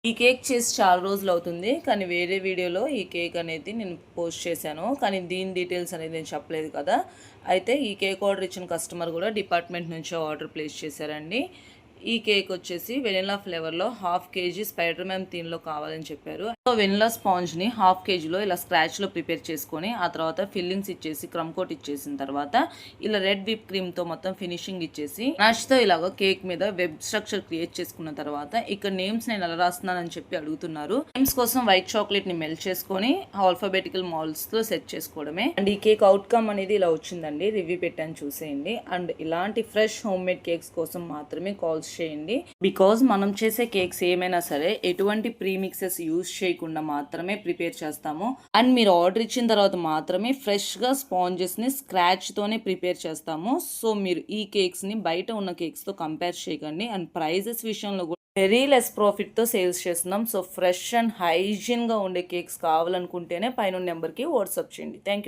ఈ కేక్ చేసి చాలా రోజులు అవుతుంది, కానీ వేరే వీడియోలో ఈ కేక్ అనేది నేను పోస్ట్ చేశాను, కానీ దీని డీటెయిల్స్ అనేది నేను చెప్పలేదు కదా. అయితే ఈ కేక్ ఆర్డర్ ఇచ్చిన కస్టమర్ కూడా డిపార్ట్మెంట్ నుంచి ఆర్డర్ ప్లేస్ చేశారండి. ఈ కేక్ వచ్చేసి వెనిలా ఫ్లేవర్లో 1/2 kg స్పైడర్ మ్యాన్ థీమ్లో కావాలని చెప్పారు. సో వెనిలా స్పాంజ్ని 1/2 kgలో ఇలా స్క్రాచ్లో ప్రిపేర్ చేసుకొని ఆ తర్వాత ఫిల్లింగ్స్ ఇచ్చేసి క్రమ్ కోట్ ఇచ్చేసిన తర్వాత ఇలా రెడ్ విప్ క్రీమ్తో మొత్తం ఫినిషింగ్ ఇచ్చేసి మ్యాష్తో ఇలాగ కేక్ మీద వెబ్ స్ట్రక్చర్ క్రియేట్ చేసుకున్న తర్వాత ఇక్కడ నేమ్స్ నేను ఎలా రాస్తున్నానని చెప్పి అడుగుతున్నారు. నేమ్స్ కోసం వైట్ చాక్లెట్ని మెల్ట్ చేసుకొని ఆల్ఫాబెటికల్ మాల్స్తో సెట్ చేసుకోవడమే. అండ్ ఈ కేక్ అవుట్కమ్ అనేది ఇలా వచ్చిందండి. రివ్యూ పెట్టాను, చూసేయండి. అండ్ ఇలాంటి ఫ్రెష్ హోమ్ మేడ్ కేక్స్ కోసం మాత్రమే కాల్స్ చేయండి. బికాజ్ మనం చేసే కేక్స్ ఏమైనా సరే ఎటువంటి ప్రీమిక్సెస్ యూజ్ చేయకుండా మాత్రమే ప్రిపేర్ చేస్తాము. అండ్ మీరు ఆర్డర్ ఇచ్చిన తర్వాత మాత్రమే ఫ్రెష్ గా స్పాంజెస్ ని స్క్రాచ్ తోనే ప్రిపేర్ చేస్తాము. సో మీరు ఈ కేక్స్ ని బయట ఉన్న కేక్స్ తో కంపేర్ చేయకండి. అండ్ ప్రైజెస్ విషయంలో కూడా వెరీ లెస్ ప్రాఫిట్ తో సేల్స్ చేస్తున్నాం. సో ఫ్రెష్ అండ్ హైజీన్ గా ఉండే కేక్స్ కావాలనుకుంటేనే పైన నెంబర్ కి వాట్సాప్ చేయండి. Thank you.